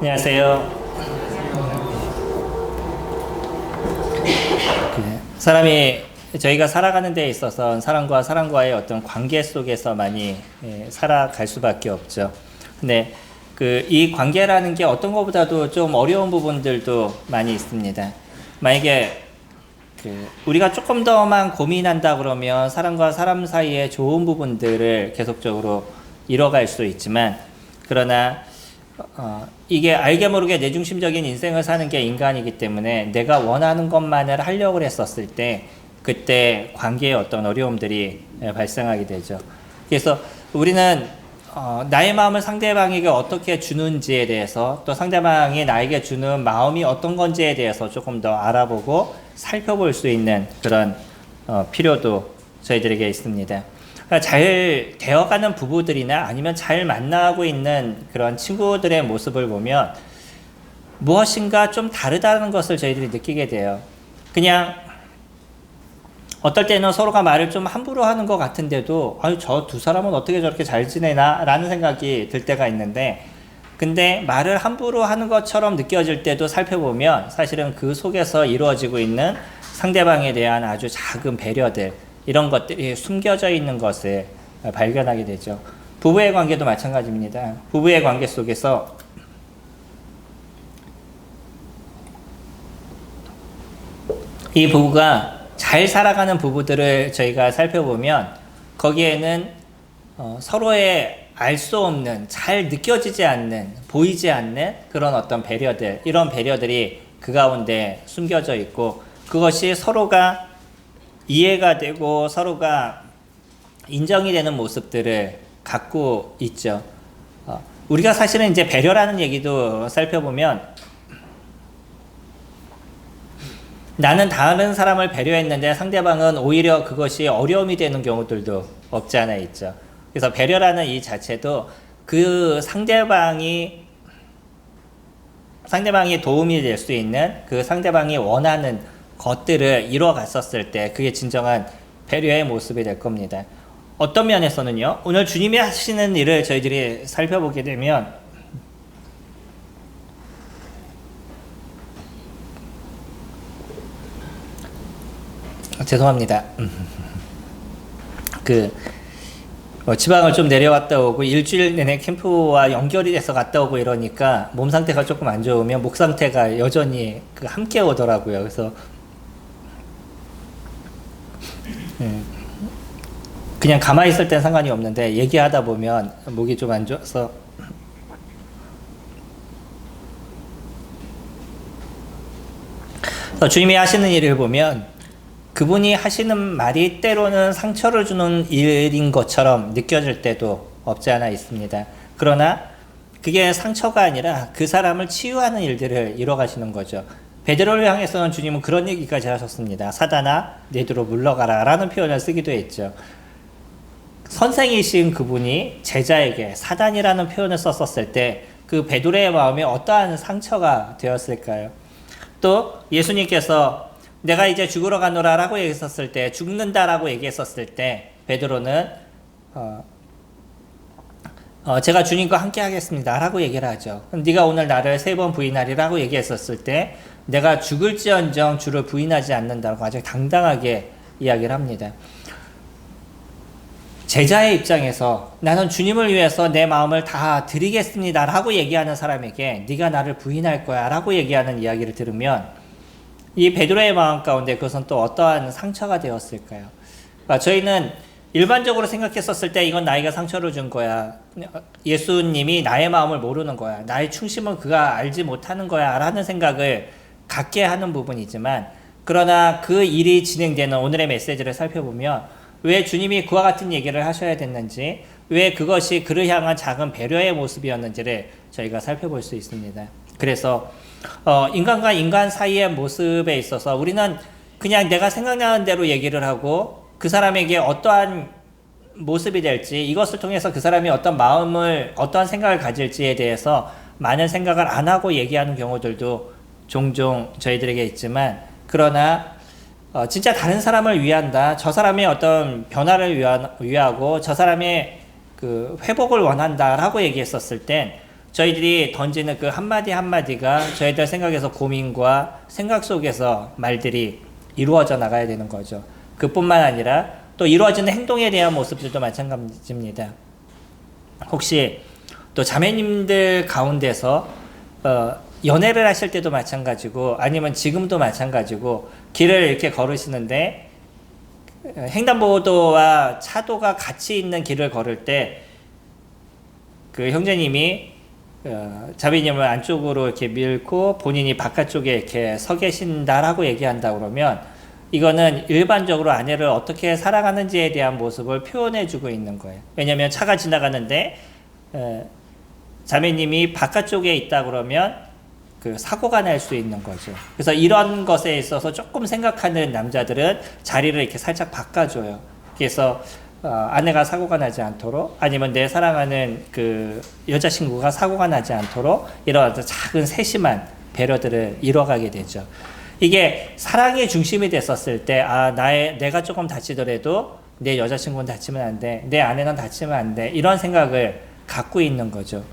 안녕하세요. 사람이 저희가 살아가는 데 있어서 사람과 사람과의 어떤 관계 속에서 많이 살아갈 수밖에 없죠. 근데 이 관계라는 게 어떤 것보다도 좀 어려운 부분들도 많이 있습니다. 만약에 우리가 조금 더만 고민한다 그러면 사람과 사람 사이의 좋은 부분들을 계속적으로 이뤄갈 수 있지만, 그러나 이게 알게 모르게 내중심적인 인생을 사는 게 인간이기 때문에 내가 원하는 것만을 하려고 했었을 때 그때 관계에 어떤 어려움들이 발생하게 되죠. 그래서 우리는 나의 마음을 상대방에게 어떻게 주는지에 대해서, 또 상대방이 나에게 주는 마음이 어떤 건지에 대해서 조금 더 알아보고 살펴볼 수 있는 그런 필요도 저희들에게 있습니다. 잘 되어가는 부부들이나 아니면 잘 만나고 있는 그런 친구들의 모습을 보면 무엇인가 좀 다르다는 것을 저희들이 느끼게 돼요. 그냥 어떨 때는 서로가 말을 좀 함부로 하는 것 같은데도 저 두 사람은 어떻게 저렇게 잘 지내나 라는 생각이 들 때가 있는데, 근데 말을 함부로 하는 것처럼 느껴질 때도 살펴보면 사실은 그 속에서 이루어지고 있는 상대방에 대한 아주 작은 배려들, 이런 것들이 숨겨져 있는 것을 발견하게 되죠. 부부의 관계도 마찬가지입니다. 부부의 관계 속에서 이 부부가 잘 살아가는 부부들을 저희가 살펴보면 거기에는 서로의 알 수 없는, 잘 느껴지지 않는, 보이지 않는 그런 어떤 배려들, 이런 배려들이 그 가운데 숨겨져 있고, 그것이 서로가 이해가 되고 서로가 인정이 되는 모습들을 갖고 있죠. 우리가 사실은 이제 배려라는 얘기도 살펴보면 나는 다른 사람을 배려했는데 상대방은 오히려 그것이 어려움이 되는 경우들도 없지 않아 있죠. 그래서 배려라는 이 자체도 그 상대방이 도움이 될 수 있는, 그 상대방이 원하는 것들을 이뤄갔었을 때 그게 진정한 배려의 모습이 될 겁니다. 어떤 면에서는요, 오늘 주님이 하시는 일을 저희들이 살펴보게 되면 죄송합니다. 지방을 좀 내려갔다 오고 일주일 내내 캠프와 연결이 돼서 갔다 오고 이러니까 몸 상태가 조금 안 좋으면 목 상태가 여전히 함께 오더라고요. 그래서 그냥 가만히 있을 땐 상관이 없는데 얘기하다 보면 목이 좀 안 좋아서 주님이 하시는 일을 보면 그분이 하시는 말이 때로는 상처를 주는 일인 것처럼 느껴질 때도 없지 않아 있습니다. 그러나 그게 상처가 아니라 그 사람을 치유하는 일들을 이뤄가시는 거죠. 베드로를 향해서는 주님은 그런 얘기까지 하셨습니다. 사단아, 내 뒤로 물러가라 라는 표현을 쓰기도 했죠. 선생이신 그분이 제자에게 사단이라는 표현을 썼었을 때 그 베드로의 마음에 어떠한 상처가 되었을까요? 또 예수님께서 내가 이제 죽으러 가노라 라고 얘기했었을 때, 죽는다라고 얘기했었을 때 베드로는 제가 주님과 함께 하겠습니다 라고 얘기를 하죠. 네가 오늘 나를 3번 부인하리라고 얘기했었을 때 내가 죽을지언정 주를 부인하지 않는다고 아주 당당하게 이야기를 합니다. 제자의 입장에서 나는 주님을 위해서 내 마음을 다 드리겠습니다 라고 얘기하는 사람에게 네가 나를 부인할 거야 라고 얘기하는 이야기를 들으면 이 베드로의 마음 가운데 그것은 또 어떠한 상처가 되었을까요? 저희는 일반적으로 생각했었을 때 이건 나에게 상처를 준 거야, 예수님이 나의 마음을 모르는 거야, 나의 충심은 그가 알지 못하는 거야 라는 생각을 갖게 하는 부분이지만, 그러나 그 일이 진행되는 오늘의 메시지를 살펴보면 왜 주님이 그와 같은 얘기를 하셔야 됐는지, 왜 그것이 그를 향한 작은 배려의 모습이었는지를 저희가 살펴볼 수 있습니다. 그래서 인간과 인간 사이의 모습에 있어서 우리는 그냥 내가 생각나는 대로 얘기를 하고 그 사람에게 어떠한 모습이 될지, 이것을 통해서 그 사람이 어떤 마음을, 어떠한 생각을 가질지에 대해서 많은 생각을 안 하고 얘기하는 경우들도 종종 저희들에게 있지만, 그러나 진짜 다른 사람을 위한다, 저 사람의 어떤 변화를 위하고 저 사람의 그 회복을 원한다라고 얘기했었을 땐 저희들이 던지는 그 한마디 한마디가 저희들 생각에서 고민과 생각 속에서 말들이 이루어져 나가야 되는 거죠. 그뿐만 아니라 또 이루어지는 행동에 대한 모습들도 마찬가지입니다. 혹시 또 자매님들 가운데서 연애를 하실 때도 마찬가지고 아니면 지금도 마찬가지고 길을 이렇게 걸으시는데 횡단보도와 차도가 같이 있는 길을 걸을 때 그 형제님이 자매님을 안쪽으로 이렇게 밀고 본인이 바깥쪽에 이렇게 서 계신다라고 얘기한다 그러면 이거는 일반적으로 아내를 어떻게 사랑하는지에 대한 모습을 표현해 주고 있는 거예요. 왜냐하면 차가 지나가는데 자매님이 바깥쪽에 있다 그러면 그 사고가 날 수 있는 거죠. 그래서 이런 것에 있어서 조금 생각하는 남자들은 자리를 이렇게 살짝 바꿔줘요. 그래서 아내가 사고가 나지 않도록 아니면 내 사랑하는 그 여자친구가 사고가 나지 않도록 이런 작은 세심한 배려들을 이뤄가게 되죠. 이게 사랑의 중심이 됐었을 때 내가 조금 다치더라도 내 여자친구는 다치면 안 돼, 내 아내는 다치면 안 돼, 이런 생각을 갖고 있는 거죠.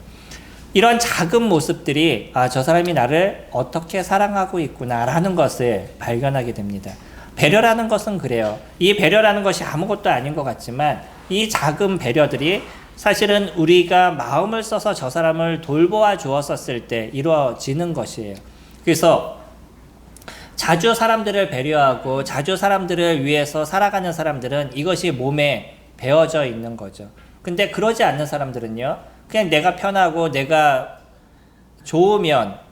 이런 작은 모습들이 저 사람이 나를 어떻게 사랑하고 있구나 라는 것을 발견하게 됩니다. 배려라는 것은 그래요. 이 배려라는 것이 아무것도 아닌 것 같지만 이 작은 배려들이 사실은 우리가 마음을 써서 저 사람을 돌보아 주었었을 때 이루어지는 것이에요. 그래서 자주 사람들을 배려하고 자주 사람들을 위해서 살아가는 사람들은 이것이 몸에 배어져 있는 거죠. 근데 그러지 않는 사람들은요, 그냥 내가 편하고 내가 좋으면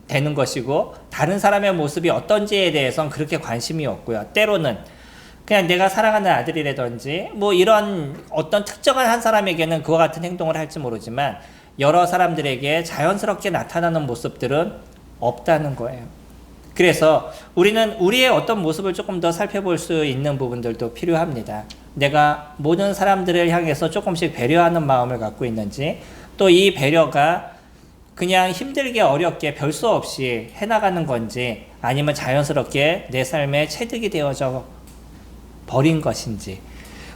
되는 것이고 다른 사람의 모습이 어떤지에 대해서는 그렇게 관심이 없고요. 때로는 그냥 내가 사랑하는 아들이라든지 뭐 이런 어떤 특정한 한 사람에게는 그와 같은 행동을 할지 모르지만 여러 사람들에게 자연스럽게 나타나는 모습들은 없다는 거예요. 그래서 우리는 우리의 어떤 모습을 조금 더 살펴볼 수 있는 부분들도 필요합니다. 내가 모든 사람들을 향해서 조금씩 배려하는 마음을 갖고 있는지, 또 이 배려가 그냥 힘들게 어렵게 별 수 없이 해나가는 건지 아니면 자연스럽게 내 삶에 체득이 되어져 버린 것인지.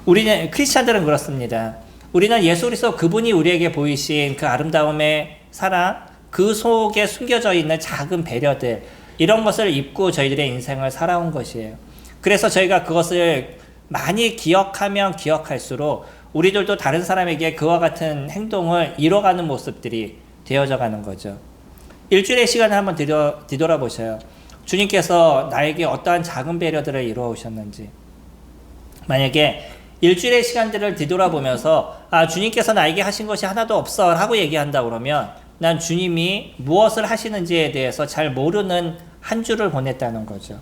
우리는 크리스찬들은 그렇습니다. 우리는 예수 그리스도 그분이 우리에게 보이신 그 아름다움의 사랑, 그 속에 숨겨져 있는 작은 배려들, 이런 것을 입고 저희들의 인생을 살아온 것이에요. 그래서 저희가 그것을 많이 기억하면 기억할수록 우리들도 다른 사람에게 그와 같은 행동을 이뤄가는 모습들이 되어져 가는 거죠. 일주일의 시간을 한번 뒤돌아보셔요. 주님께서 나에게 어떠한 작은 배려들을 이루어 오셨는지. 만약에 일주일의 시간들을 뒤돌아보면서 주님께서 나에게 하신 것이 하나도 없어 라고 얘기한다 그러면 난 주님이 무엇을 하시는지에 대해서 잘 모르는 한 주를 보냈다는 거죠.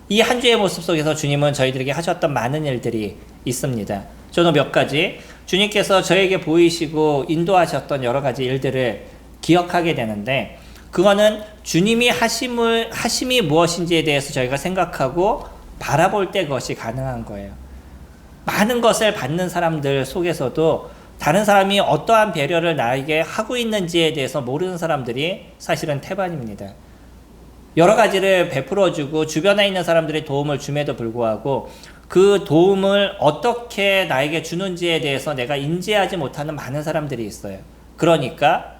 이 한 주의 모습 속에서 주님은 저희들에게 하셨던 많은 일들이 있습니다. 저는 몇 가지 주님께서 저에게 보이시고 인도하셨던 여러 가지 일들을 기억하게 되는데, 그거는 주님이 하심이 무엇인지에 대해서 저희가 생각하고 바라볼 때 그것이 가능한 거예요. 많은 것을 받는 사람들 속에서도 다른 사람이 어떠한 배려를 나에게 하고 있는지에 대해서 모르는 사람들이 사실은 태반입니다. 여러 가지를 베풀어주고 주변에 있는 사람들이 도움을 줌에도 불구하고 그 도움을 어떻게 나에게 주는지에 대해서 내가 인지하지 못하는 많은 사람들이 있어요. 그러니까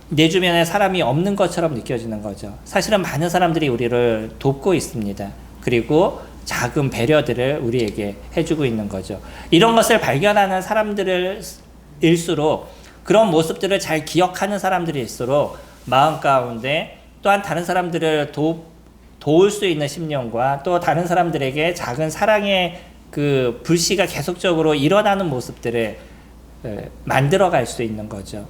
내 주변에 사람이 없는 것처럼 느껴지는 거죠. 사실은 많은 사람들이 우리를 돕고 있습니다. 그리고 작은 배려들을 우리에게 해주고 있는 거죠. 이런 것을 발견하는 사람들일수록, 그런 모습들을 잘 기억하는 사람들일수록 마음 가운데 또한 다른 사람들을 도울 수 있는 심령과 또 다른 사람들에게 작은 사랑의 그 불씨가 계속적으로 일어나는 모습들을 만들어갈 수 있는 거죠.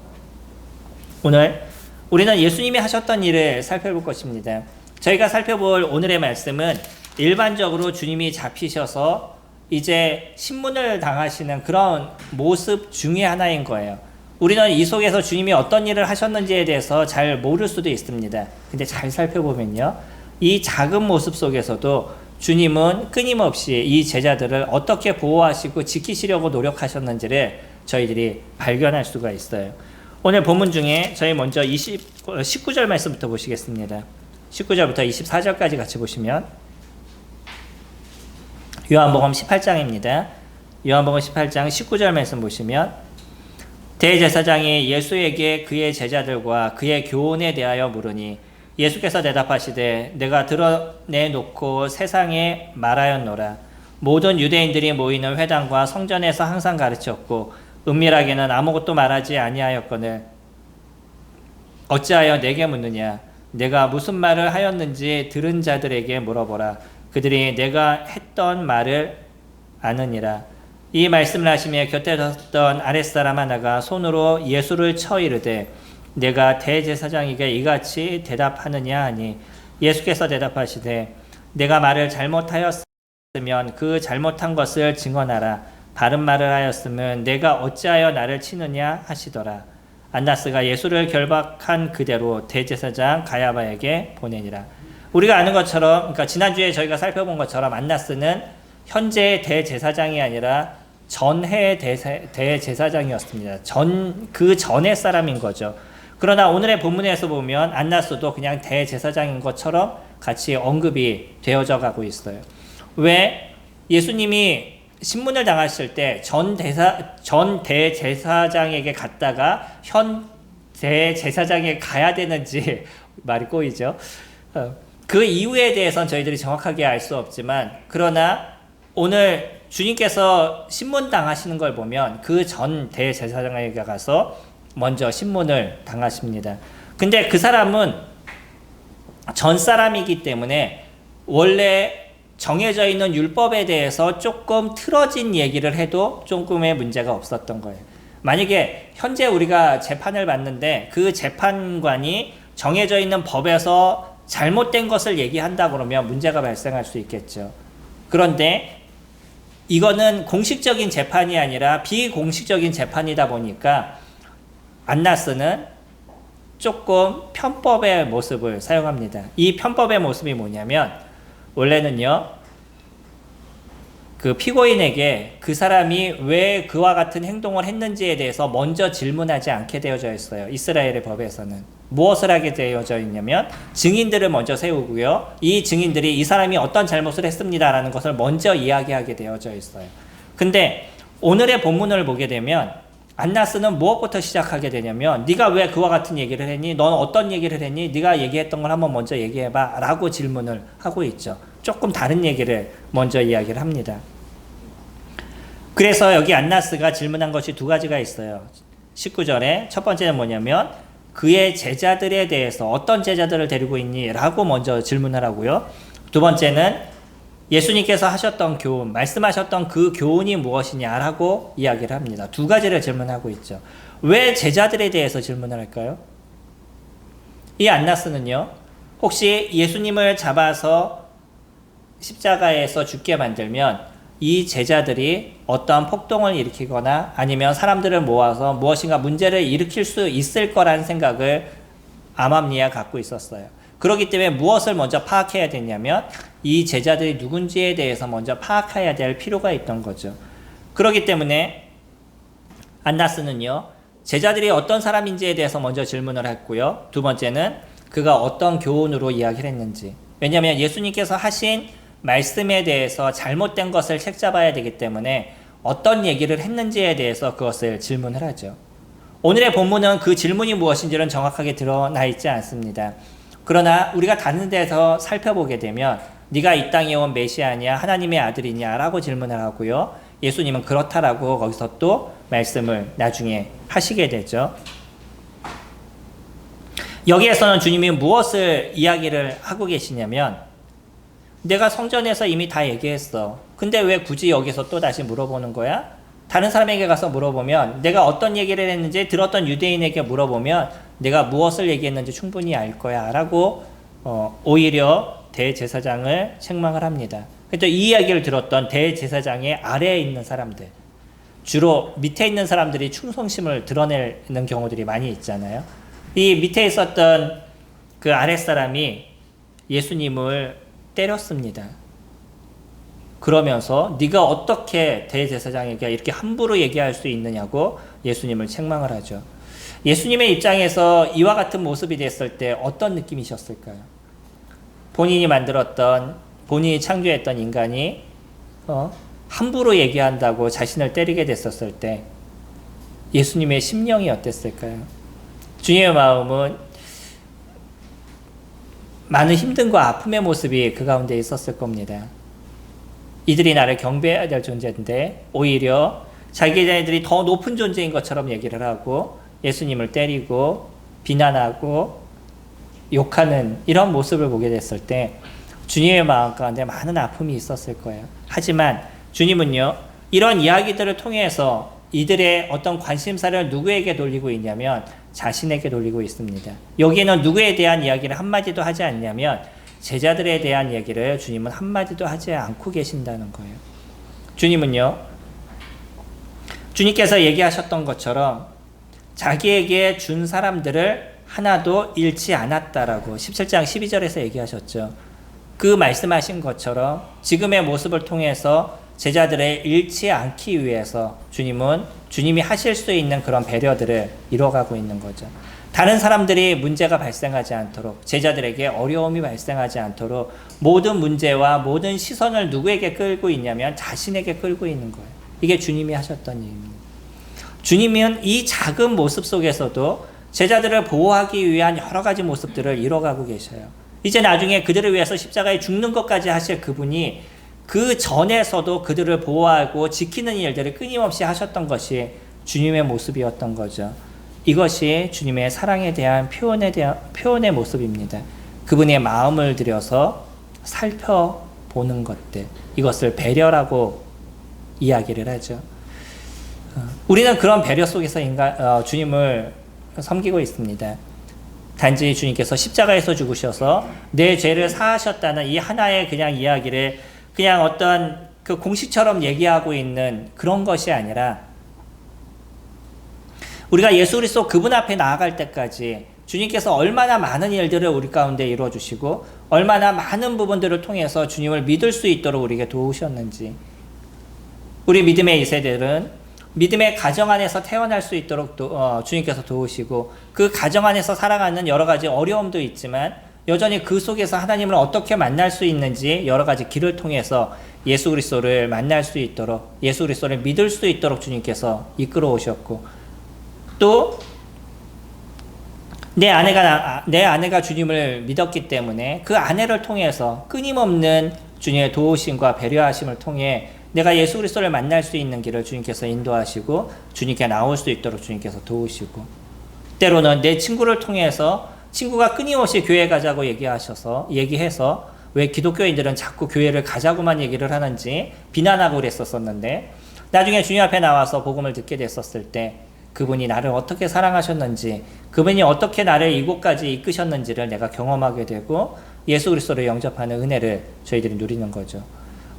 오늘 우리는 예수님이 하셨던 일을 살펴볼 것입니다. 저희가 살펴볼 오늘의 말씀은 일반적으로 주님이 잡히셔서 이제 신문을 당하시는 그런 모습 중에 하나인 거예요. 우리는 이 속에서 주님이 어떤 일을 하셨는지에 대해서 잘 모를 수도 있습니다. 근데 잘 살펴보면요, 이 작은 모습 속에서도 주님은 끊임없이 이 제자들을 어떻게 보호하시고 지키시려고 노력하셨는지를 저희들이 발견할 수가 있어요. 오늘 본문 중에 저희 먼저 19절 말씀부터 보시겠습니다. 19절부터 24절까지 같이 보시면, 요한복음 18장입니다. 요한복음 18장 19절 말씀 보시면, 대제사장이 예수에게 그의 제자들과 그의 교훈에 대하여 물으니 예수께서 대답하시되 내가 드러내놓고 세상에 말하였노라. 모든 유대인들이 모이는 회당과 성전에서 항상 가르쳤고 은밀하게는 아무것도 말하지 아니하였거늘 어찌하여 내게 묻느냐. 내가 무슨 말을 하였는지 들은 자들에게 물어보라. 그들이 내가 했던 말을 아느니라. 이 말씀을 하시며 곁에 섰던 아랫사람 하나가 손으로 예수를 쳐 이르되 내가 대제사장에게 이같이 대답하느냐 하니 예수께서 대답하시되 내가 말을 잘못하였으면 그 잘못한 것을 증언하라. 바른 말을 하였으면 내가 어찌하여 나를 치느냐 하시더라. 안나스가 예수를 결박한 그대로 대제사장 가야바에게 보내니라. 우리가 아는 것처럼, 그러니까 지난주에 저희가 살펴본 것처럼 안나스는 현재의 대제사장이 아니라 전해의 대제사장이었습니다. 그 전의 사람인 거죠. 그러나 오늘의 본문에서 보면 안나스도 그냥 대제사장인 것처럼 같이 언급이 되어져 가고 있어요. 왜 예수님이 신문을 당하실 때 전 대제사장에게 갔다가 현 대제사장에 가야 되는지 말이 꼬이죠. 그 이유에 대해서는 저희들이 정확하게 알 수 없지만 그러나 오늘 주님께서 신문 당하시는 걸 보면 그 전 대제사장에게 가서 먼저 신문을 당하십니다. 근데 그 사람은 전 사람이기 때문에 원래 정해져 있는 율법에 대해서 조금 틀어진 얘기를 해도 조금의 문제가 없었던 거예요. 만약에 현재 우리가 재판을 받는데 그 재판관이 정해져 있는 법에서 잘못된 것을 얘기한다 그러면 문제가 발생할 수 있겠죠. 그런데 이거는 공식적인 재판이 아니라 비공식적인 재판이다 보니까 안나스는 조금 편법의 모습을 사용합니다. 이 편법의 모습이 뭐냐면 원래는요, 그 피고인에게 그 사람이 왜 그와 같은 행동을 했는지에 대해서 먼저 질문하지 않게 되어져 있어요. 이스라엘의 법에서는. 무엇을 하게 되어져 있냐면 증인들을 먼저 세우고요. 이 증인들이 이 사람이 어떤 잘못을 했습니다라는 것을 먼저 이야기하게 되어져 있어요. 근데 오늘의 본문을 보게 되면 안나스는 무엇부터 시작하게 되냐면 네가 왜 그와 같은 얘기를 했니? 넌 어떤 얘기를 했니? 네가 얘기했던 걸 한번 먼저 얘기해봐 라고 질문을 하고 있죠. 조금 다른 얘기를 먼저 이야기를 합니다. 그래서 여기 안나스가 질문한 것이 두 가지가 있어요. 19절에 첫 번째는 뭐냐면 그의 제자들에 대해서 어떤 제자들을 데리고 있니? 라고 먼저 질문을 하고요. 두 번째는 예수님께서 하셨던 교훈, 말씀하셨던 그 교훈이 무엇이냐라고 이야기를 합니다. 두 가지를 질문하고 있죠. 왜 제자들에 대해서 질문을 할까요? 이 안나스는요, 혹시 예수님을 잡아서 십자가에서 죽게 만들면 이 제자들이 어떠한 폭동을 일으키거나 아니면 사람들을 모아서 무엇인가 문제를 일으킬 수 있을 거라는 생각을 아맘리아 갖고 있었어요. 그렇기 때문에 무엇을 먼저 파악해야 되냐면 이 제자들이 누군지에 대해서 먼저 파악해야 될 필요가 있던 거죠. 그렇기 때문에 안나스는요, 제자들이 어떤 사람인지에 대해서 먼저 질문을 했고요. 두 번째는 그가 어떤 교훈으로 이야기를 했는지. 왜냐하면 예수님께서 하신 말씀에 대해서 잘못된 것을 책잡아야 되기 때문에 어떤 얘기를 했는지에 대해서 그것을 질문을 하죠. 오늘의 본문은 그 질문이 무엇인지는 정확하게 드러나 있지 않습니다. 그러나 우리가 다른 데서 살펴보게 되면 네가 이 땅에 온 메시아냐 하나님의 아들이냐 라고 질문을 하고요. 예수님은 그렇다라고 거기서 또 말씀을 나중에 하시게 되죠. 여기에서는 주님이 무엇을 이야기를 하고 계시냐면 내가 성전에서 이미 다 얘기했어. 근데 왜 굳이 여기서 또 다시 물어보는 거야? 다른 사람에게 가서 물어보면 내가 어떤 얘기를 했는지 들었던 유대인에게 물어보면 내가 무엇을 얘기했는지 충분히 알 거야 라고 오히려 대제사장을 책망을 합니다. 그래서 이 이야기를 들었던 대제사장의 아래에 있는 사람들, 주로 밑에 있는 사람들이 충성심을 드러내는 경우들이 많이 있잖아요. 이 밑에 있었던 그 아랫사람이 예수님을 때렸습니다. 그러면서 네가 어떻게 대제사장에게 이렇게 함부로 얘기할 수 있느냐고 예수님을 책망을 하죠. 예수님의 입장에서 이와 같은 모습이 됐을 때 어떤 느낌이셨을까요? 본인이 만들었던, 본인이 창조했던 인간이 함부로 얘기한다고 자신을 때리게 됐었을 때 예수님의 심령이 어땠을까요? 주님의 마음은 많은 힘듦과 아픔의 모습이 그 가운데 있었을 겁니다. 이들이 나를 경배해야 될 존재인데 오히려 자기네들이 더 높은 존재인 것처럼 얘기를 하고 예수님을 때리고 비난하고 욕하는 이런 모습을 보게 됐을 때 주님의 마음 가운데 많은 아픔이 있었을 거예요. 하지만 주님은요, 이런 이야기들을 통해서 이들의 어떤 관심사를 누구에게 돌리고 있냐면 자신에게 돌리고 있습니다. 여기에는 누구에 대한 이야기를 한마디도 하지 않냐면 제자들에 대한 얘기를 주님은 한마디도 하지 않고 계신다는 거예요. 주님은요, 주님께서 얘기하셨던 것처럼 자기에게 준 사람들을 하나도 잃지 않았다라고 17장 12절에서 얘기하셨죠. 그 말씀하신 것처럼 지금의 모습을 통해서 제자들을 잃지 않기 위해서 주님은 주님이 하실 수 있는 그런 배려들을 이뤄가고 있는 거죠. 다른 사람들이 문제가 발생하지 않도록, 제자들에게 어려움이 발생하지 않도록 모든 문제와 모든 시선을 누구에게 끌고 있냐면 자신에게 끌고 있는 거예요. 이게 주님이 하셨던 일입니다. 주님은 이 작은 모습 속에서도 제자들을 보호하기 위한 여러 가지 모습들을 이뤄가고 계셔요. 이제 나중에 그들을 위해서 십자가에 죽는 것까지 하실 그분이 그 전에서도 그들을 보호하고 지키는 일들을 끊임없이 하셨던 것이 주님의 모습이었던 거죠. 이것이 주님의 사랑에 대한 표현의 모습입니다. 그분의 마음을 들여서 살펴보는 것들, 이것을 배려라고 이야기를 하죠. 우리는 그런 배려 속에서 주님을 섬기고 있습니다. 단지 주님께서 십자가에서 죽으셔서 내 죄를 사하셨다는 이 하나의 그냥 이야기를 그냥 어떤 그 공식처럼 얘기하고 있는 그런 것이 아니라 우리가 예수 그리스도 그분 앞에 나아갈 때까지 주님께서 얼마나 많은 일들을 우리 가운데 이루어주시고 얼마나 많은 부분들을 통해서 주님을 믿을 수 있도록 우리에게 도우셨는지, 우리 믿음의 2세들은 믿음의 가정 안에서 태어날 수 있도록 주님께서 도우시고 그 가정 안에서 살아가는 여러 가지 어려움도 있지만 여전히 그 속에서 하나님을 어떻게 만날 수 있는지 여러 가지 길을 통해서 예수 그리스도를 만날 수 있도록, 예수 그리스도를 믿을 수 있도록 주님께서 이끌어 오셨고, 또 내 아내가 주님을 믿었기 때문에 그 아내를 통해서 끊임없는 주님의 도우심과 배려하심을 통해 내가 예수 그리스도를 만날 수 있는 길을 주님께서 인도하시고 주님께 나올 수 있도록 주님께서 도우시고, 때로는 내 친구를 통해서 친구가 끊임없이 교회 가자고 얘기해서 왜 기독교인들은 자꾸 교회를 가자고만 얘기를 하는지 비난하고 그랬었는데, 나중에 주님 앞에 나와서 복음을 듣게 됐었을 때 그분이 나를 어떻게 사랑하셨는지, 그분이 어떻게 나를 이곳까지 이끄셨는지를 내가 경험하게 되고 예수 그리스도를 영접하는 은혜를 저희들이 누리는 거죠.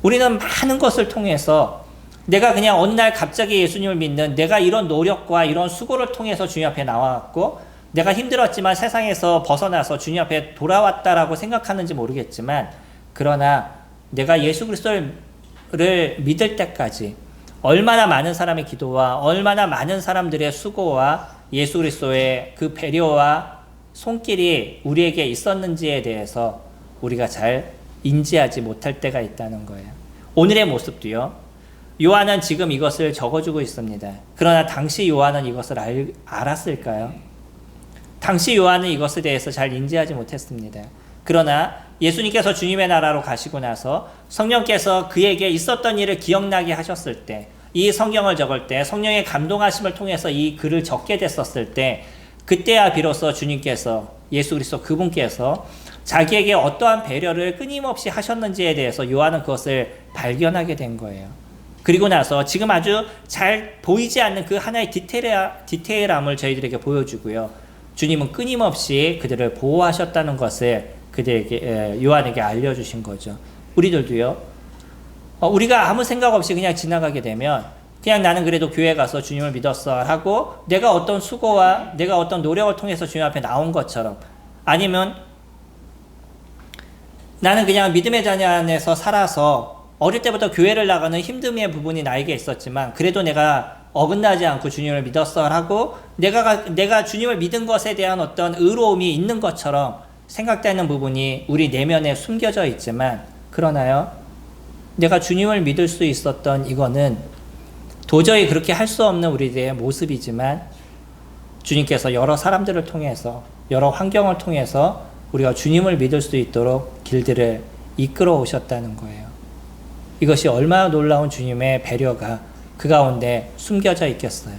우리는 많은 것을 통해서 내가 그냥 어느 날 갑자기 예수님을 믿는, 내가 이런 노력과 이런 수고를 통해서 주님 앞에 나와왔고 내가 힘들었지만 세상에서 벗어나서 주님 앞에 돌아왔다라고 생각하는지 모르겠지만, 그러나 내가 예수 그리스도를 믿을 때까지 얼마나 많은 사람의 기도와 얼마나 많은 사람들의 수고와 예수 그리스도의 그 배려와 손길이 우리에게 있었는지에 대해서 우리가 잘 인지하지 못할 때가 있다는 거예요. 오늘의 모습도요. 요한은 지금 이것을 적어주고 있습니다. 그러나 당시 요한은 이것을 알았을까요? 당시 요한은 이것에 대해서 잘 인지하지 못했습니다. 그러나 예수님께서 주님의 나라로 가시고 나서 성령께서 그에게 있었던 일을 기억나게 하셨을 때, 이 성경을 적을 때 성령의 감동하심을 통해서 이 글을 적게 됐었을 때, 그때야 비로소 주님께서, 예수 그리스도 그분께서 자기에게 어떠한 배려를 끊임없이 하셨는지에 대해서 요한은 그것을 발견하게 된 거예요. 그리고 나서 지금 아주 잘 보이지 않는 그 하나의 디테일함을 저희들에게 보여주고요. 주님은 끊임없이 그들을 보호하셨다는 것을 요한에게 알려주신 거죠. 우리들도요. 우리가 아무 생각 없이 그냥 지나가게 되면 그냥 나는 그래도 교회 가서 주님을 믿었어 하고 내가 어떤 수고와 내가 어떤 노력을 통해서 주님 앞에 나온 것처럼, 아니면 나는 그냥 믿음의 자녀 안에서 살아서 어릴 때부터 교회를 나가는 힘듦의 부분이 나에게 있었지만 그래도 내가 어긋나지 않고 주님을 믿었어 하고 내가 주님을 믿은 것에 대한 어떤 의로움이 있는 것처럼 생각되는 부분이 우리 내면에 숨겨져 있지만, 그러나요, 내가 주님을 믿을 수 있었던 이거는 도저히 그렇게 할 수 없는 우리들의 모습이지만 주님께서 여러 사람들을 통해서 여러 환경을 통해서 우리가 주님을 믿을 수 있도록 길들을 이끌어 오셨다는 거예요. 이것이 얼마나 놀라운 주님의 배려가 그 가운데 숨겨져 있겠어요.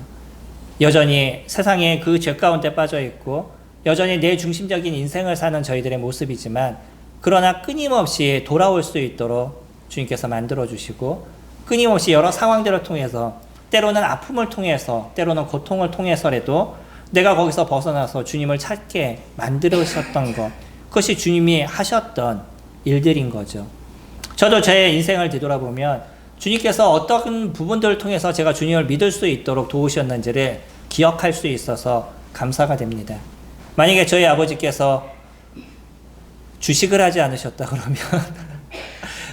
여전히 세상에 그 죄 가운데 빠져 있고 여전히 내 중심적인 인생을 사는 저희들의 모습이지만 그러나 끊임없이 돌아올 수 있도록 주님께서 만들어 주시고 끊임없이 여러 상황들을 통해서 때로는 아픔을 통해서 때로는 고통을 통해서라도 내가 거기서 벗어나서 주님을 찾게 만들으셨던 것, 그것이 주님이 하셨던 일들인 거죠. 저도 제 인생을 뒤돌아보면 주님께서 어떤 부분들을 통해서 제가 주님을 믿을 수 있도록 도우셨는지를 기억할 수 있어서 감사가 됩니다. 만약에 저희 아버지께서 주식을 하지 않으셨다 그러면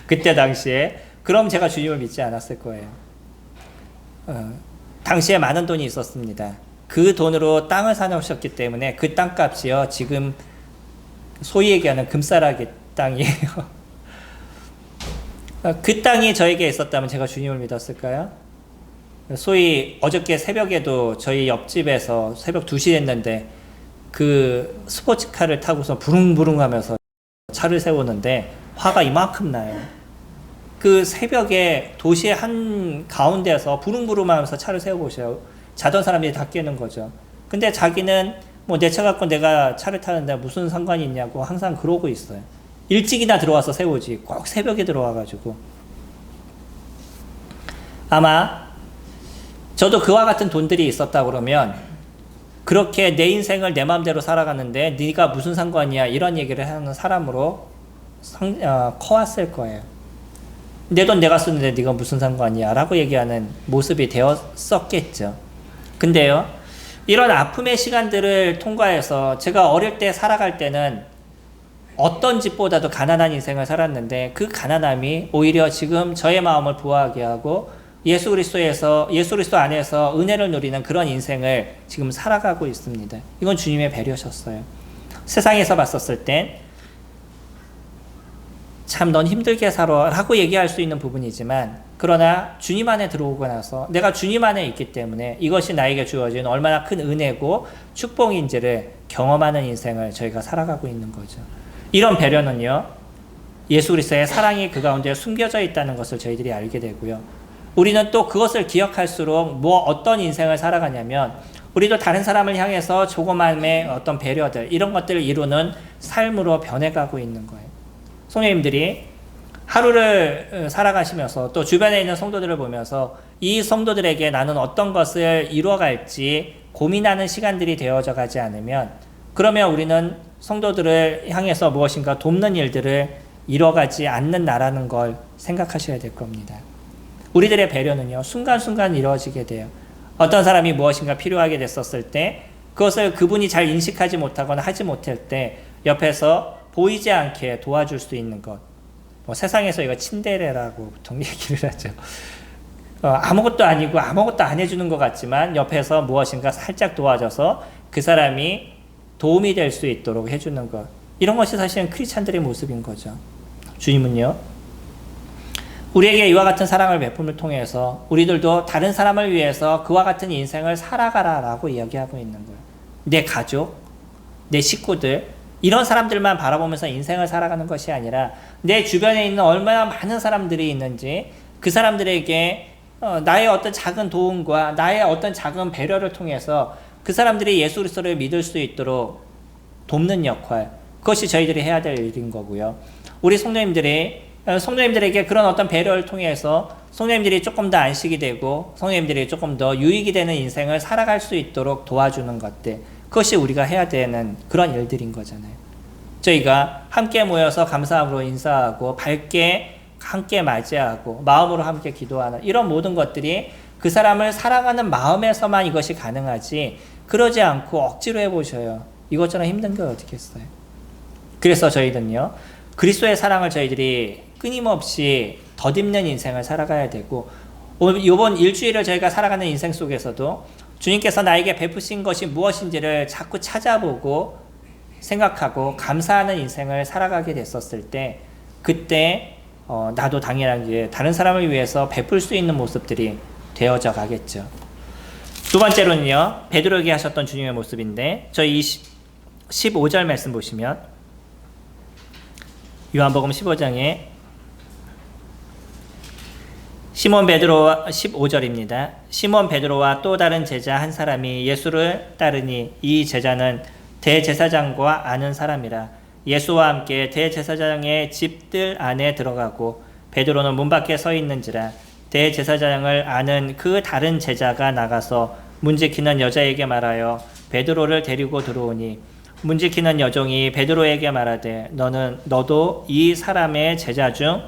그때 당시에 그럼 제가 주님을 믿지 않았을 거예요. 당시에 많은 돈이 있었습니다. 그 돈으로 땅을 사놓으셨기 때문에 그 땅값이요 지금 소위 얘기하는 금싸라기 땅이에요. 그 땅이 저에게 있었다면 제가 주님을 믿었을까요? 소위 어저께 새벽에도 저희 옆집에서 새벽 2시 됐는데 그 스포츠카를 타고서 부릉부릉 하면서 차를 세우는데 화가 이만큼 나요. 그 새벽에 도시의 한 가운데서 부릉부릉 하면서 차를 세워보셔요. 자던 사람들이 다 깨는 거죠. 근데 자기는 뭐 내 차 갖고 내가 차를 타는데 무슨 상관이 있냐고 항상 그러고 있어요. 일찍이나 들어와서 세우지 꼭 새벽에 들어와가지고. 아마 저도 그와 같은 돈들이 있었다 그러면 그렇게 내 인생을 내 마음대로 살아가는데 네가 무슨 상관이야 이런 얘기를 하는 사람으로 커왔을 거예요. 내 돈 내가 쓰는데 네가 무슨 상관이야 라고 얘기하는 모습이 되었었겠죠. 근데요, 이런 아픔의 시간들을 통과해서 제가 어릴 때 살아갈 때는 어떤 집보다도 가난한 인생을 살았는데 그 가난함이 오히려 지금 저의 마음을 부하게 하고 예수 그리스도 안에서 은혜를 누리는 그런 인생을 지금 살아가고 있습니다. 이건 주님의 배려셨어요. 세상에서 봤었을 땐 참 넌 힘들게 살아 라고 얘기할 수 있는 부분이지만 그러나 주님 안에 들어오고 나서 내가 주님 안에 있기 때문에 이것이 나에게 주어진 얼마나 큰 은혜고 축복인지를 경험하는 인생을 저희가 살아가고 있는 거죠. 이런 배려는요, 예수 그리스도의 사랑이 그 가운데 숨겨져 있다는 것을 저희들이 알게 되고요. 우리는 또 그것을 기억할수록 어떤 인생을 살아가냐면 우리도 다른 사람을 향해서 조그만의 어떤 배려들 이런 것들을 이루는 삶으로 변해가고 있는 거예요. 성도님들이 하루를 살아가시면서 또 주변에 있는 성도들을 보면서 이 성도들에게 나는 어떤 것을 이루어갈지 고민하는 시간들이 되어져 가지 않으면 그러면 우리는 성도들을 향해서 무엇인가 돕는 일들을 이뤄가지 않는다라는 걸 생각하셔야 될 겁니다. 우리들의 배려는요, 순간순간 이루어지게 돼요. 어떤 사람이 무엇인가 필요하게 됐었을 때 그것을 그분이 잘 인식하지 못하거나 하지 못할 때 옆에서 보이지 않게 도와줄 수 있는 것. 세상에서 이거 친데레라고 보통 얘기를 하죠. 아무것도 아니고 아무것도 안 해주는 것 같지만 옆에서 무엇인가 살짝 도와줘서 그 사람이 도움이 될 수 있도록 해주는 것. 이런 것이 사실은 크리스찬들의 모습인 거죠. 주님은요, 우리에게 이와 같은 사랑을 베품을 통해서 우리들도 다른 사람을 위해서 그와 같은 인생을 살아가라라고 이야기하고 있는 거예요. 내 가족, 내 식구들, 이런 사람들만 바라보면서 인생을 살아가는 것이 아니라 내 주변에 있는 얼마나 많은 사람들이 있는지 그 사람들에게 나의 어떤 작은 도움과 나의 어떤 작은 배려를 통해서 그 사람들이 예수 그리스도를 믿을 수 있도록 돕는 역할, 그것이 저희들이 해야 될 일인 거고요. 우리 성도님들에게 그런 어떤 배려를 통해서 성도님들이 조금 더 안식이 되고 성도님들이 조금 더 유익이 되는 인생을 살아갈 수 있도록 도와주는 것들, 그것이 우리가 해야 되는 그런 일들인 거잖아요. 저희가 함께 모여서 감사함으로 인사하고 밝게 함께 맞이하고 마음으로 함께 기도하는 이런 모든 것들이 그 사람을 사랑하는 마음에서만 이것이 가능하지 그러지 않고 억지로 해보셔요. 이것처럼 힘든 게 어디겠어요. 그래서 저희는요, 그리스도의 사랑을 저희들이 끊임없이 덧입는 인생을 살아가야 되고 이번 일주일을 저희가 살아가는 인생 속에서도 주님께서 나에게 베푸신 것이 무엇인지를 자꾸 찾아보고 생각하고 감사하는 인생을 살아가게 됐었을 때 그때 나도 당연하게 다른 사람을 위해서 베풀 수 있는 모습들이 되어져 가겠죠. 두 번째로는요, 베드로에게 하셨던 주님의 모습인데, 저희 15절 말씀 보시면, 요한복음 15장에 시몬 베드로와 15절입니다. 시몬 베드로와 또 다른 제자 한 사람이 예수를 따르니 이 제자는 대제사장과 아는 사람이라. 예수와 함께 대제사장의 집들 안에 들어가고 베드로는 문 밖에 서 있는지라. 대제사장을 아는 그 다른 제자가 나가서 문지키는 여자에게 말하여 베드로를 데리고 들어오니 문지키는 여종이 베드로에게 말하되 너도 이 사람의 제자 중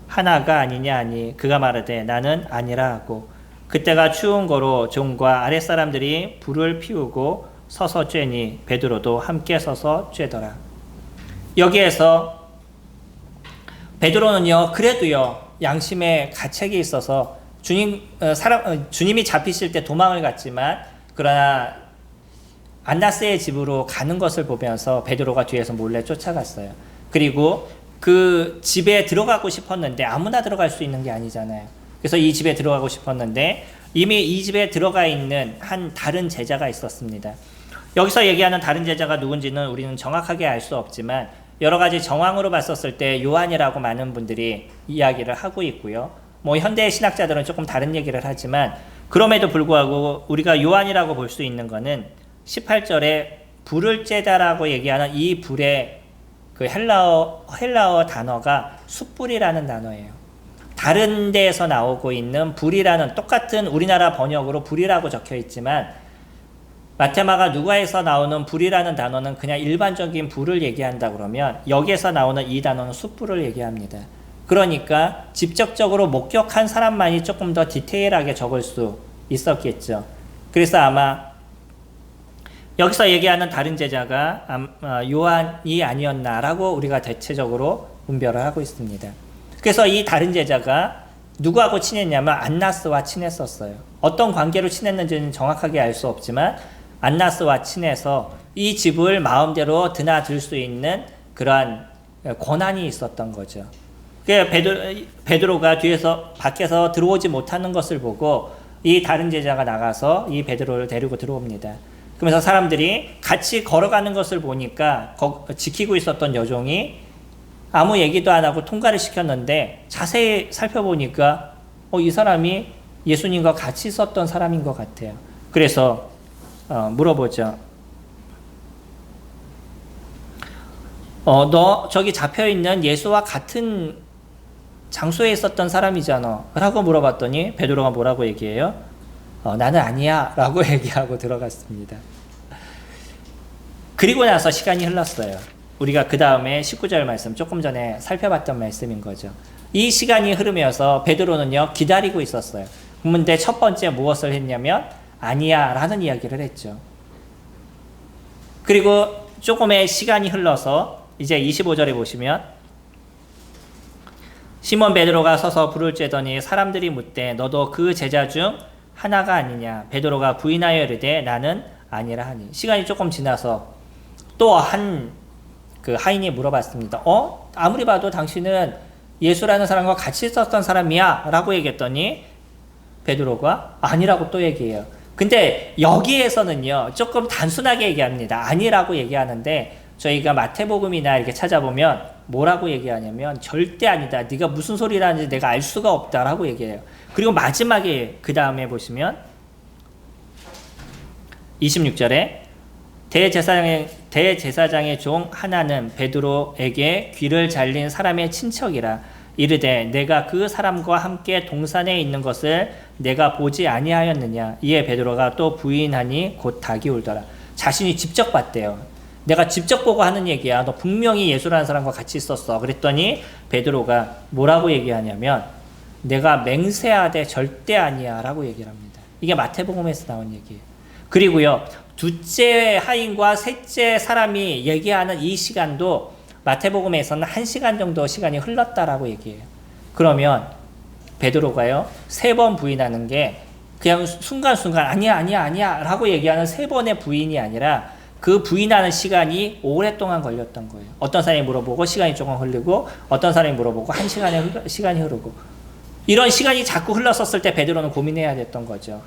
하나가 아니냐 하니 그가 말하되 나는 아니라 하고 그때가 추운 거로 종과 아랫사람들이 불을 피우고 서서 쬐니 베드로도 함께 서서 쬐더라. 여기에서 베드로는요 그래도요 양심의 가책이 있어서 주님이 잡히실 때 도망을 갔지만 그러나 안나스의 집으로 가는 것을 보면서 베드로가 뒤에서 몰래 쫓아갔어요. 그리고 그 집에 들어가고 싶었는데 아무나 들어갈 수 있는 게 아니잖아요. 그래서 이 집에 들어가고 싶었는데 이미 이 집에 들어가 있는 한 다른 제자가 있었습니다. 여기서 얘기하는 다른 제자가 누군지는 우리는 정확하게 알 수 없지만 여러 가지 정황으로 봤었을 때 요한이라고 많은 분들이 이야기를 하고 있고요. 뭐 현대 신학자들은 조금 다른 얘기를 하지만 그럼에도 불구하고 우리가 요한이라고 볼 수 있는 거는 18절에 불을 쬐다라고 얘기하는 이 불의 그 헬라어 단어가 숯불이라는 단어예요. 다른 데에서 나오고 있는 불이라는 똑같은 우리나라 번역으로 불이라고 적혀 있지만 마테마가 누가에서 나오는 불이라는 단어는 그냥 일반적인 불을 얘기한다 그러면 여기에서 나오는 이 단어는 숯불을 얘기합니다. 그러니까 직접적으로 목격한 사람만이 조금 더 디테일하게 적을 수 있었겠죠. 그래서 아마 여기서 얘기하는 다른 제자가 요한이 아니었나라고 우리가 대체적으로 분별을 하고 있습니다. 그래서 이 다른 제자가 누구하고 친했냐면 안나스와 친했었어요. 어떤 관계로 친했는지는 정확하게 알 수 없지만 안나스와 친해서 이 집을 마음대로 드나들 수 있는 그러한 권한이 있었던 거죠. 베드로가 뒤에서 밖에서 들어오지 못하는 것을 보고 이 다른 제자가 나가서 이 베드로를 데리고 들어옵니다. 그러면서 사람들이 같이 걸어가는 것을 보니까 지키고 있었던 여종이 아무 얘기도 안 하고 통과를 시켰는데 자세히 살펴보니까 이 사람이 예수님과 같이 있었던 사람인 것 같아요. 그래서 물어보죠. 너 저기 잡혀있는 예수와 같은 장소에 있었던 사람이잖아 라고 물어봤더니 베드로가 뭐라고 얘기해요? 나는 아니야 라고 얘기하고 들어갔습니다. 그리고 나서 시간이 흘렀어요. 우리가 그 다음에 19절 말씀 조금 전에 살펴봤던 말씀인 거죠. 이 시간이 흐르면서 베드로는요 기다리고 있었어요. 근데 첫 번째 무엇을 했냐면 아니야 라는 이야기를 했죠. 그리고 조금의 시간이 흘러서 이제 25절에 보시면 시몬 베드로가 서서 불을 쬐더니 사람들이 묻되 너도 그 제자 중 하나가 아니냐. 베드로가 부인하여 이르되 나는 아니라 하니. 시간이 조금 지나서 또 그 하인이 물어봤습니다. 아무리 봐도 당신은 예수라는 사람과 같이 있었던 사람이야 라고 얘기했더니 베드로가 아니라고 또 얘기해요. 근데 여기에서는요 조금 단순하게 얘기합니다. 아니라고 얘기하는데 저희가 마태복음이나 이렇게 찾아보면 뭐라고 얘기하냐면 절대 아니다. 네가 무슨 소리를 하는지 내가 알 수가 없다라고 얘기해요. 그리고 마지막에 그 다음에 보시면 26절에 대제사장의 종 하나는 베드로에게 귀를 잘린 사람의 친척이라 이르되 내가 그 사람과 함께 동산에 있는 것을 내가 보지 아니하였느냐. 이에 베드로가 또 부인하니 곧 닭이 울더라. 자신이 직접 봤대요. 내가 직접 보고 하는 얘기야. 너 분명히 예수라는 사람과 같이 있었어. 그랬더니 베드로가 뭐라고 얘기하냐면 내가 맹세하되 절대 아니야 라고 얘기를 합니다. 이게 마태복음에서 나온 얘기예요. 그리고요 둘째 하인과 셋째 사람이 얘기하는 이 시간도 마태복음에서는 1시간 정도 시간이 흘렀다라고 얘기해요. 그러면 베드로가요 3번 부인하는 게 그냥 순간순간 아니야 라고 얘기하는 3번의 부인이 아니라 그 부인하는 시간이 오랫동안 걸렸던 거예요. 어떤 사람이 물어보고 시간이 조금 흐르고 어떤 사람이 물어보고 1시간의 시간이 흐르고 이런 시간이 자꾸 흘렀었을 때 베드로는 고민해야 됐던 거죠.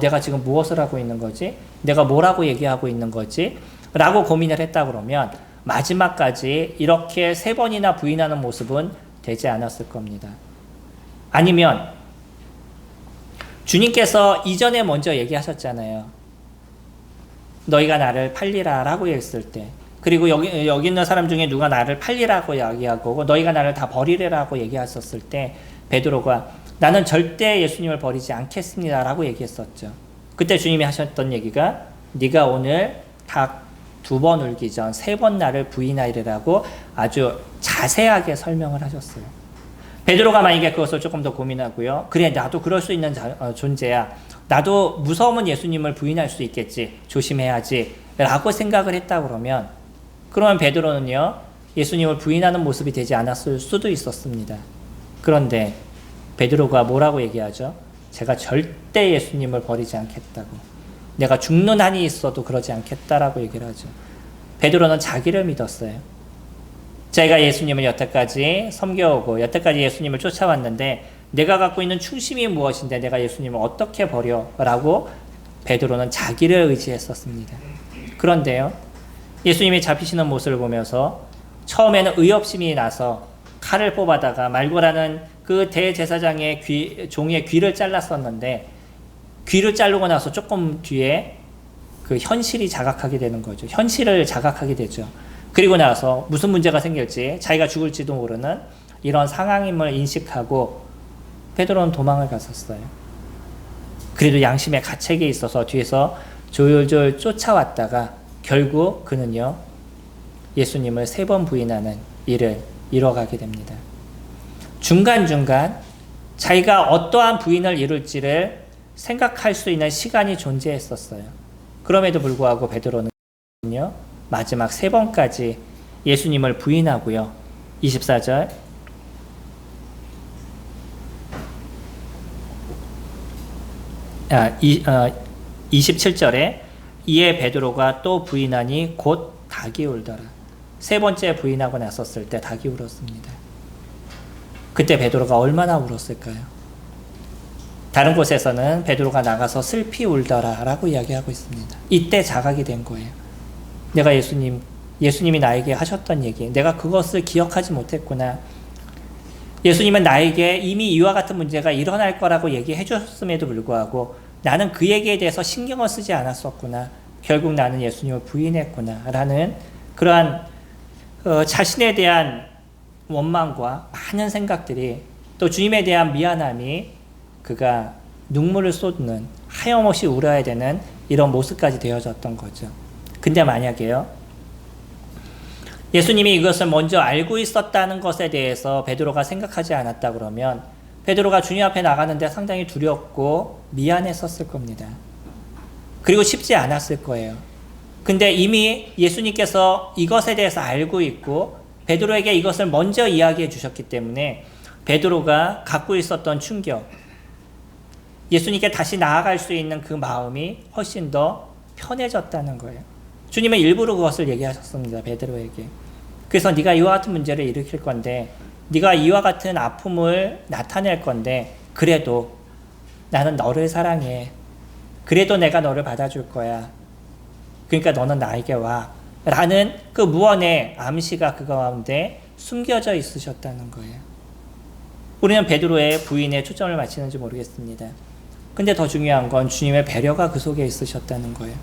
내가 지금 무엇을 하고 있는 거지? 내가 뭐라고 얘기하고 있는 거지? 라고 고민을 했다 그러면 마지막까지 이렇게 3번이나 부인하는 모습은 되지 않았을 겁니다. 아니면 주님께서 이전에 먼저 얘기하셨잖아요. 너희가 나를 팔리라 라고 했을 때, 그리고 여기 있는 사람 중에 누가 나를 팔리라고 이야기하고 너희가 나를 다 버리라고 얘기하셨을 때 베드로가 나는 절대 예수님을 버리지 않겠습니다 라고 얘기했었죠. 그때 주님이 하셨던 얘기가 네가 오늘 닭 2번 울기 전 3번 나를 부인하리라고 아주 자세하게 설명을 하셨어요. 베드로가 만약에 그것을 조금 더 고민하고요. 그래, 나도 그럴 수 있는 존재야. 나도 무서우면 예수님을 부인할 수 있겠지. 조심해야지. 라고 생각을 했다 그러면 베드로는요. 예수님을 부인하는 모습이 되지 않았을 수도 있었습니다. 그런데 베드로가 뭐라고 얘기하죠? 제가 절대 예수님을 버리지 않겠다고. 내가 죽는 한이 있어도 그러지 않겠다라고 얘기를 하죠. 베드로는 자기를 믿었어요. 자기가 예수님을 여태까지 섬겨오고 여태까지 예수님을 쫓아왔는데 내가 갖고 있는 충심이 무엇인데 내가 예수님을 어떻게 버려? 라고 베드로는 자기를 의지했었습니다. 그런데요. 예수님이 잡히시는 모습을 보면서 처음에는 의협심이 나서 칼을 뽑아다가 말고라는 그 대제사장의 종의 귀를 잘랐었는데 귀를 자르고 나서 조금 뒤에 그 현실이 자각하게 되는 거죠. 현실을 자각하게 되죠. 그리고 나서 무슨 문제가 생길지 자기가 죽을지도 모르는 이런 상황임을 인식하고 베드로는 도망을 갔었어요. 그래도 양심의 가책에 있어서 뒤에서 졸졸 쫓아왔다가 결국 그는요 예수님을 3번 부인하는 일을 이뤄가게 됩니다. 중간중간 자기가 어떠한 부인을 이룰지를 생각할 수 있는 시간이 존재했었어요. 그럼에도 불구하고 베드로는요 마지막 3번까지 예수님을 부인하고요. 24절 27절에 이에 베드로가 또 부인하니 곧 닭이 울더라. 3번째 부인하고 나섰을 때 닭이 울었습니다. 그때 베드로가 얼마나 울었을까요? 다른 곳에서는 베드로가 나가서 슬피 울더라 라고 이야기하고 있습니다. 이때 자각이 된 거예요. 내가 예수님이 나에게 하셨던 얘기, 내가 그것을 기억하지 못했구나. 예수님은 나에게 이미 이와 같은 문제가 일어날 거라고 얘기해 줬음에도 불구하고 나는 그 얘기에 대해서 신경을 쓰지 않았었구나. 결국 나는 예수님을 부인했구나 라는 그러한 자신에 대한 원망과 많은 생각들이 또 주님에 대한 미안함이 그가 눈물을 쏟는 하염없이 울어야 되는 이런 모습까지 되어졌던 거죠. 근데 만약에요 예수님이 이것을 먼저 알고 있었다는 것에 대해서 베드로가 생각하지 않았다 그러면 베드로가 주님 앞에 나가는데 상당히 두렵고 미안했었을 겁니다. 그리고 쉽지 않았을 거예요. 근데 이미 예수님께서 이것에 대해서 알고 있고 베드로에게 이것을 먼저 이야기해 주셨기 때문에 베드로가 갖고 있었던 충격, 예수님께 다시 나아갈 수 있는 그 마음이 훨씬 더 편해졌다는 거예요. 주님은 일부러 그것을 얘기하셨습니다. 베드로에게. 그래서 네가 이와 같은 문제를 일으킬 건데 네가 이와 같은 아픔을 나타낼 건데 그래도 나는 너를 사랑해. 그래도 내가 너를 받아줄 거야. 그러니까 너는 나에게 와. 라는 그 무언의 암시가 그 가운데 숨겨져 있으셨다는 거예요. 우리는 베드로의 부인에 초점을 맞추는지 모르겠습니다. 근데 더 중요한 건 주님의 배려가 그 속에 있으셨다는 거예요.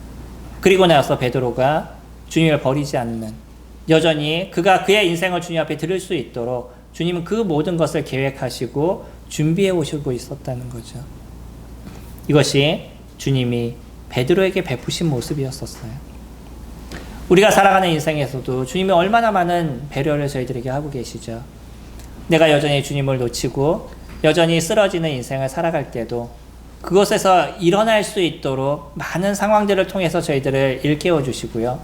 그리고 나서 베드로가 주님을 버리지 않는, 여전히 그가 그의 인생을 주님 앞에 드릴 수 있도록 주님은 그 모든 것을 계획하시고 준비해 오시고 있었다는 거죠. 이것이 주님이 베드로에게 베푸신 모습이었었어요. 우리가 살아가는 인생에서도 주님이 얼마나 많은 배려를 저희들에게 하고 계시죠. 내가 여전히 주님을 놓치고 여전히 쓰러지는 인생을 살아갈 때도 그것에서 일어날 수 있도록 많은 상황들을 통해서 저희들을 일깨워 주시고요.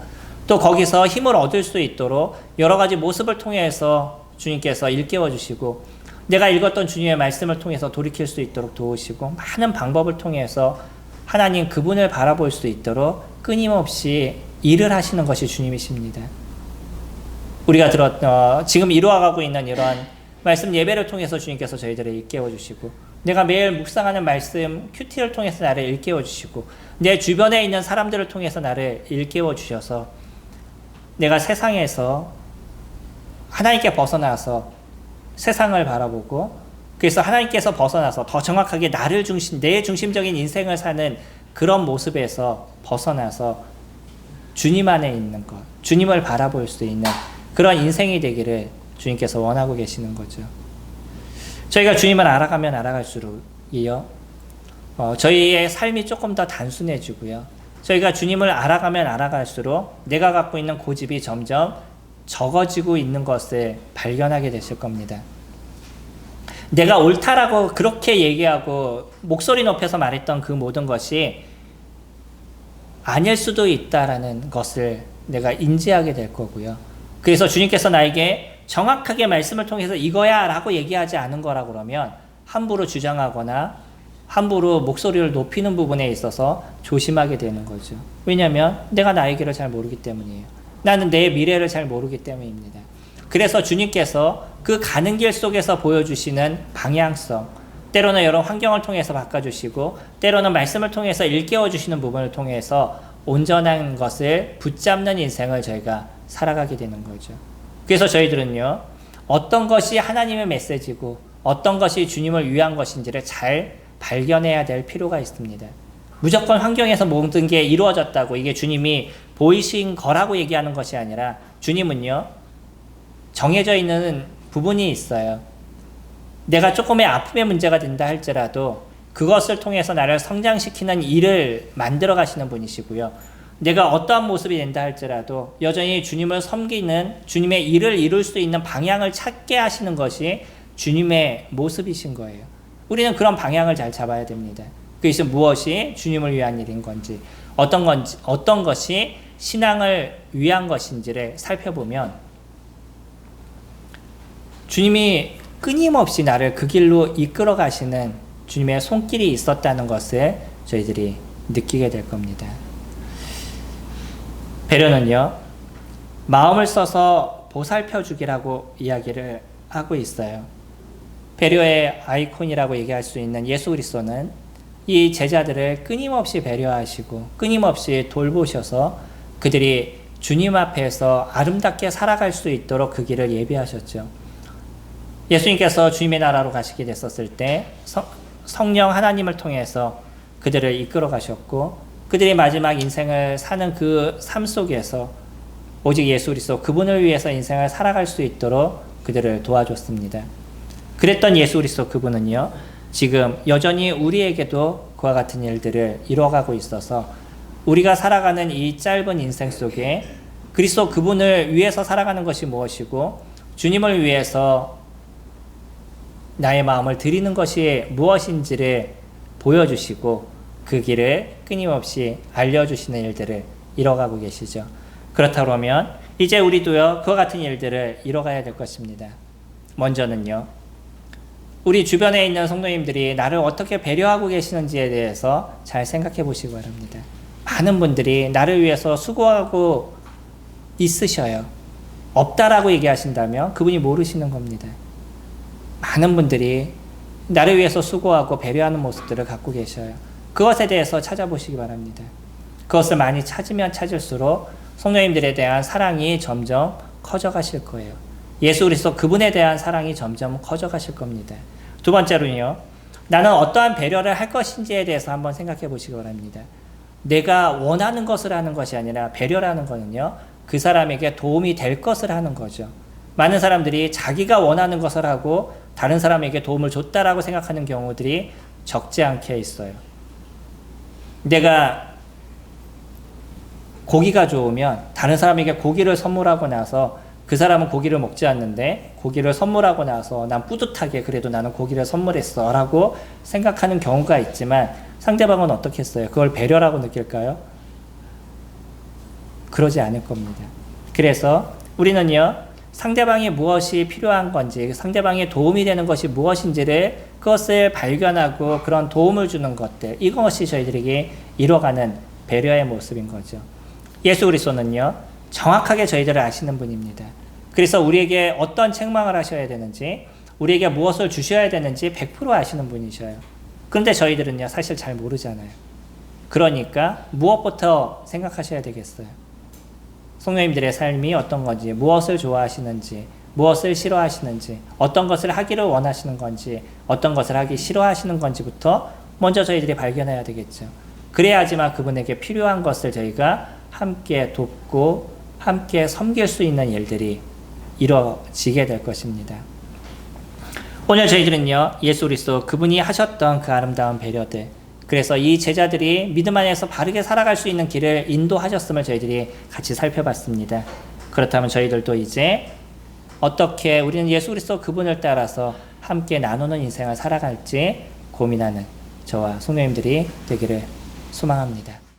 또 거기서 힘을 얻을 수 있도록 여러 가지 모습을 통해서 주님께서 일깨워 주시고 내가 읽었던 주님의 말씀을 통해서 돌이킬 수 있도록 도우시고 많은 방법을 통해서 하나님 그분을 바라볼 수 있도록 끊임없이 일을 하시는 것이 주님이십니다. 우리가 지금 이루어가고 있는 이런 말씀 예배를 통해서 주님께서 저희들을 일깨워 주시고, 내가 매일 묵상하는 말씀 큐티를 통해서 나를 일깨워 주시고, 내 주변에 있는 사람들을 통해서 나를 일깨워 주셔서 내가 세상에서 하나님께 벗어나서 세상을 바라보고, 그래서 하나님께서 벗어나서 더 정확하게 내 중심적인 인생을 사는 그런 모습에서 벗어나서 주님 안에 있는 것, 주님을 바라볼 수 있는 그런 인생이 되기를 주님께서 원하고 계시는 거죠. 저희가 주님을 알아가면 알아갈수록이요, 저희의 삶이 조금 더 단순해지고요, 저희가 주님을 알아가면 알아갈수록 내가 갖고 있는 고집이 점점 적어지고 있는 것을 발견하게 되실 겁니다. 내가 옳다라고 그렇게 얘기하고 목소리 높여서 말했던 그 모든 것이 아닐 수도 있다라는 것을 내가 인지하게 될 거고요. 그래서 주님께서 나에게 정확하게 말씀을 통해서 이거야 라고 얘기하지 않은 거라 그러면 함부로 주장하거나 함부로 목소리를 높이는 부분에 있어서 조심하게 되는 거죠. 왜냐하면 내가 나의 길을 잘 모르기 때문이에요. 나는 내 미래를 잘 모르기 때문입니다. 그래서 주님께서 그 가는 길 속에서 보여주시는 방향성, 때로는 여러 환경을 통해서 바꿔주시고, 때로는 말씀을 통해서 일깨워주시는 부분을 통해서 온전한 것을 붙잡는 인생을 저희가 살아가게 되는 거죠. 그래서 저희들은요, 어떤 것이 하나님의 메시지고 어떤 것이 주님을 위한 것인지를 잘 발견해야 될 필요가 있습니다. 무조건 환경에서 모든 게 이루어졌다고 이게 주님이 보이신 거라고 얘기하는 것이 아니라, 주님은요, 정해져 있는 부분이 있어요. 내가 조금의 아픔의 문제가 된다 할지라도 그것을 통해서 나를 성장시키는 일을 만들어 가시는 분이시고요. 내가 어떠한 모습이 된다 할지라도 여전히 주님을 섬기는, 주님의 일을 이룰 수 있는 방향을 찾게 하시는 것이 주님의 모습이신 거예요. 우리는 그런 방향을 잘 잡아야 됩니다. 그것이 무엇이 주님을 위한 일인 건지, 어떤 것이 신앙을 위한 것인지를 살펴보면 주님이 끊임없이 나를 그 길로 이끌어 가시는 주님의 손길이 있었다는 것을 저희들이 느끼게 될 겁니다. 배려는요, 마음을 써서 보살펴 주기라고 이야기를 하고 있어요. 배려의 아이콘이라고 얘기할 수 있는 예수 그리스도는 이 제자들을 끊임없이 배려하시고 끊임없이 돌보셔서 그들이 주님 앞에서 아름답게 살아갈 수 있도록 그 길을 예비하셨죠. 예수님께서 주님의 나라로 가시게 됐었을 때 성령 하나님을 통해서 그들을 이끌어 가셨고, 그들이 마지막 인생을 사는 그 삶 속에서 오직 예수 그리스도 그분을 위해서 인생을 살아갈 수 있도록 그들을 도와줬습니다. 그랬던 예수 그리스도 그분은요, 지금 여전히 우리에게도 그와 같은 일들을 이뤄가고 있어서 우리가 살아가는 이 짧은 인생 속에 그리스도 그분을 위해서 살아가는 것이 무엇이고 주님을 위해서 나의 마음을 드리는 것이 무엇인지를 보여주시고 그 길을 끊임없이 알려주시는 일들을 이뤄가고 계시죠. 그렇다면 이제 우리도요, 그와 같은 일들을 이뤄가야 될 것입니다. 먼저는요, 우리 주변에 있는 성도님들이 나를 어떻게 배려하고 계시는지에 대해서 잘 생각해 보시기 바랍니다. 많은 분들이 나를 위해서 수고하고 있으셔요. 없다라고 얘기하신다면 그분이 모르시는 겁니다. 많은 분들이 나를 위해서 수고하고 배려하는 모습들을 갖고 계셔요. 그것에 대해서 찾아보시기 바랍니다. 그것을 많이 찾으면 찾을수록 성도님들에 대한 사랑이 점점 커져가실 거예요. 예수 그리스도 그분에 대한 사랑이 점점 커져가실 겁니다. 두 번째로는요, 나는 어떠한 배려를 할 것인지에 대해서 한번 생각해 보시기 바랍니다. 내가 원하는 것을 하는 것이 아니라 배려라는 것은요, 그 사람에게 도움이 될 것을 하는 거죠. 많은 사람들이 자기가 원하는 것을 하고 다른 사람에게 도움을 줬다라고 생각하는 경우들이 적지 않게 있어요. 내가 고기가 좋으면 다른 사람에게 고기를 선물하고 나서 그 사람은 고기를 먹지 않는데 고기를 선물하고 나서 난 뿌듯하게 그래도 나는 고기를 선물했어 라고 생각하는 경우가 있지만, 상대방은 어떻겠어요? 그걸 배려라고 느낄까요? 그러지 않을 겁니다. 그래서 우리는요, 상대방이 무엇이 필요한 건지, 상대방에 도움이 되는 것이 무엇인지를 그것을 발견하고 그런 도움을 주는 것들, 이것이 저희들에게 이뤄가는 배려의 모습인 거죠. 예수 그리스도는요, 정확하게 저희들을 아시는 분입니다. 그래서 우리에게 어떤 책망을 하셔야 되는지, 우리에게 무엇을 주셔야 되는지 100% 아시는 분이셔요. 그런데 저희들은요, 사실 잘 모르잖아요. 그러니까 무엇부터 생각하셔야 되겠어요? 성도님들의 삶이 어떤 건지, 무엇을 좋아하시는지, 무엇을 싫어하시는지, 어떤 것을 하기를 원하시는 건지, 어떤 것을 하기 싫어하시는 건지부터 먼저 저희들이 발견해야 되겠죠. 그래야지만 그분에게 필요한 것을 저희가 함께 돕고 함께 섬길 수 있는 일들이 이루어지게 될 것입니다. 오늘 저희들은요, 예수 그리스도 그분이 하셨던 그 아름다운 배려들, 그래서 이 제자들이 믿음 안에서 바르게 살아갈 수 있는 길을 인도하셨음을 저희들이 같이 살펴봤습니다. 그렇다면 저희들도 이제 어떻게 우리는 예수 그리스도 그분을 따라서 함께 나누는 인생을 살아갈지 고민하는 저와 성도님들이 되기를 소망합니다.